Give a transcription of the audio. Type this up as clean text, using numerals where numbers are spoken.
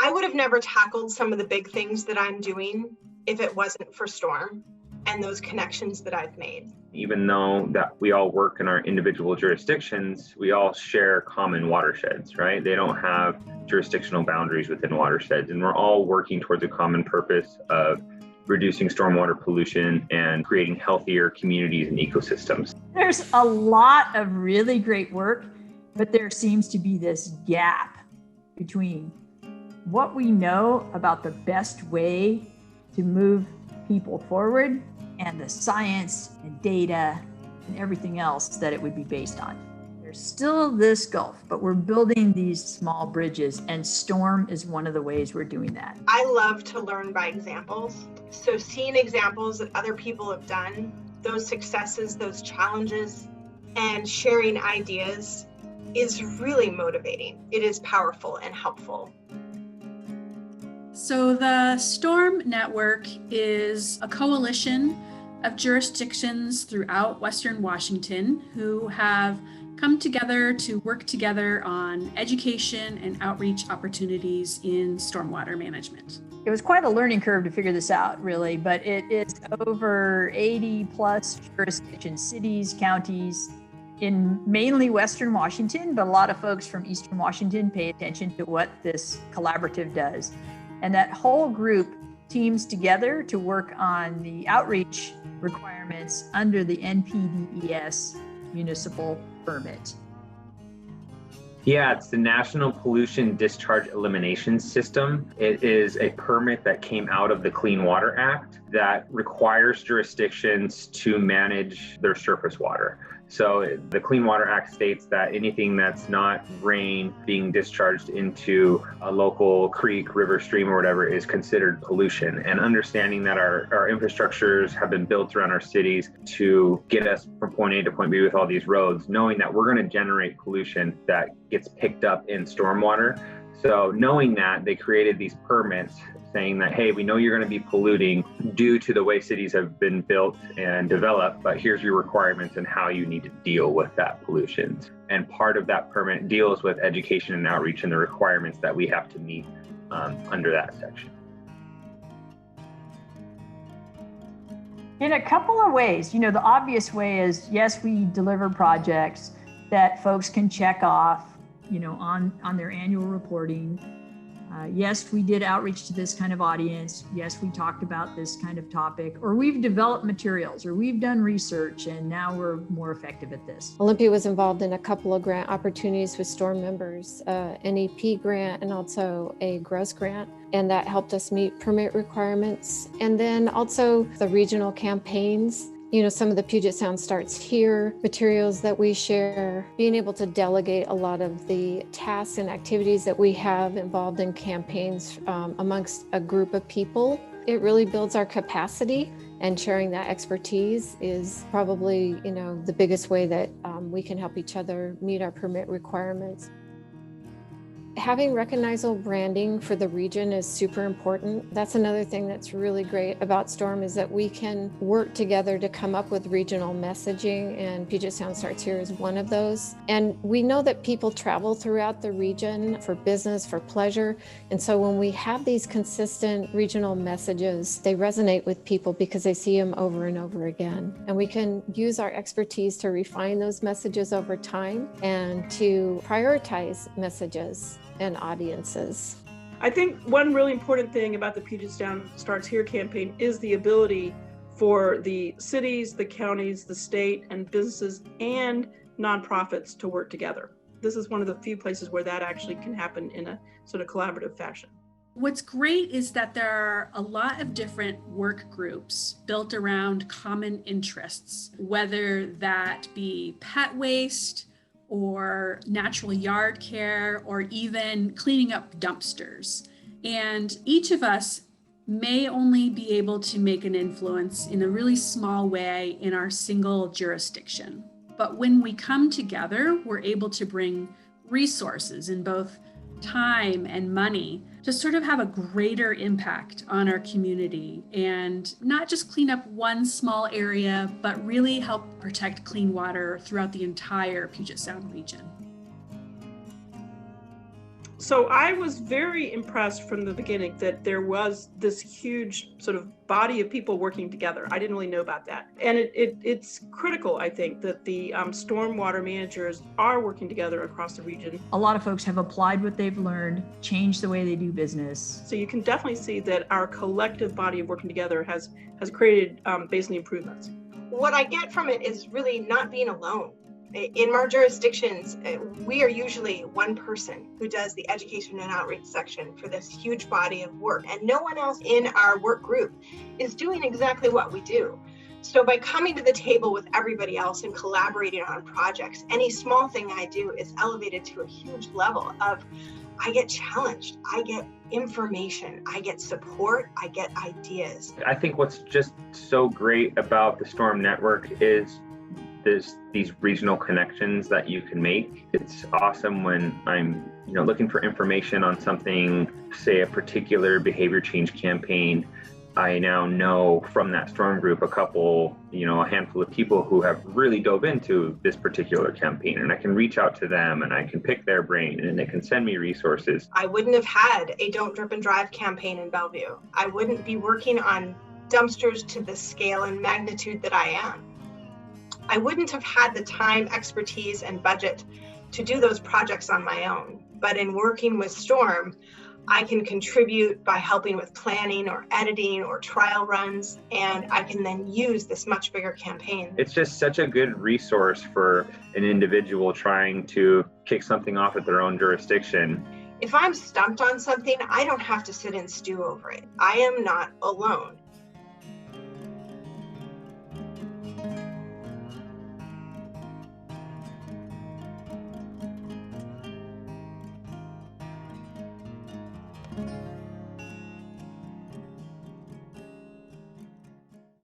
I would have never tackled some of the big things that I'm doing if it wasn't for Storm and those connections that I've made. Even though that we all work in our individual jurisdictions, we all share common watersheds, right? They don't have jurisdictional boundaries within watersheds, and we're all working towards a common purpose of reducing stormwater pollution and creating healthier communities and ecosystems. There's a lot of really great work, but there seems to be this gap between what we know about the best way to move people forward and the science and data and everything else that it would be based on. There's still this gulf, but we're building these small bridges, and Storm is one of the ways we're doing that. I love to learn by examples. So seeing examples that other people have done, those successes, those challenges, and sharing ideas is really motivating. It is powerful and helpful. So the Storm Network is a coalition of jurisdictions throughout Western Washington who have come together to work together on education and outreach opportunities in stormwater management. It was quite a learning curve to figure this out, really, but it is over 80 plus jurisdictions, cities, counties, in mainly Western Washington, but a lot of folks from Eastern Washington pay attention to what this collaborative does. And that whole group teams together to work on the outreach requirements under the NPDES municipal permit. Yeah, it's the National Pollution Discharge Elimination System. It is a permit that came out of the Clean Water Act that requires jurisdictions to manage their surface water. So the Clean Water Act states that anything that's not rain being discharged into a local creek, river, stream, or whatever is considered pollution. And understanding that our infrastructures have been built around our cities to get us from point A to point B with all these roads, knowing that we're going to generate pollution that gets picked up in stormwater. So knowing that, they created these permits saying that, hey, we know you're going to be polluting due to the way cities have been built and developed, but here's your requirements and how you need to deal with that pollution. And part of that permit deals with education and outreach and the requirements that we have to meet under that section. In a couple of ways, the obvious way is, yes, we deliver projects that folks can check off, on their annual reporting. Yes, we did outreach to this kind of audience. Yes, we talked about this kind of topic, or we've developed materials, or we've done research, and now we're more effective at this. Olympia was involved in a couple of grant opportunities with Storm members, an EP grant and also a GROSS grant, and that helped us meet permit requirements. And then also the regional campaigns. Some of the Puget Sound Starts Here materials that we share, being able to delegate a lot of the tasks and activities that we have involved in campaigns amongst a group of people. It really builds our capacity, and sharing that expertise is probably, the biggest way that we can help each other meet our permit requirements. Having recognizable branding for the region is super important. That's another thing that's really great about Storm, is that we can work together to come up with regional messaging, and Puget Sound Starts Here is one of those. And we know that people travel throughout the region for business, for pleasure. And so when we have these consistent regional messages, they resonate with people because they see them over and over again. And we can use our expertise to refine those messages over time and to prioritize messages and audiences. I think one really important thing about the Puget Sound Starts Here campaign is the ability for the cities, the counties, the state, and businesses and nonprofits to work together. This is one of the few places where that actually can happen in a sort of collaborative fashion. What's great is that there are a lot of different work groups built around common interests, whether that be pet waste, or natural yard care, or even cleaning up dumpsters. And each of us may only be able to make an influence in a really small way in our single jurisdiction. But when we come together, we're able to bring resources in both time and money to sort of have a greater impact on our community, and not just clean up one small area, but really help protect clean water throughout the entire Puget Sound region. So I was very impressed from the beginning that there was this huge sort of body of people working together. I didn't really know about that. And it's critical, I think, that the stormwater managers are working together across the region. A lot of folks have applied what they've learned, changed the way they do business. So you can definitely see that our collective body of working together has created basically improvements. What I get from it is really not being alone. In our jurisdictions, we are usually one person who does the education and outreach section for this huge body of work, and no one else in our work group is doing exactly what we do. So by coming to the table with everybody else and collaborating on projects, any small thing I do is elevated to a huge level of, I get challenged, I get information, I get support, I get ideas. I think what's just so great about the Storm Network is these regional connections that you can make. It's awesome when I'm looking for information on something, say a particular behavior change campaign. I now know from that storm group a handful of people who have really dove into this particular campaign, and I can reach out to them and I can pick their brain and they can send me resources. I wouldn't have had a Don't Drip and Drive campaign in Bellevue. I wouldn't be working on dumpsters to the scale and magnitude that I am. I wouldn't have had the time, expertise, and budget to do those projects on my own. But in working with Storm, I can contribute by helping with planning or editing or trial runs, and I can then use this much bigger campaign. It's just such a good resource for an individual trying to kick something off at their own jurisdiction. If I'm stumped on something, I don't have to sit and stew over it. I am not alone.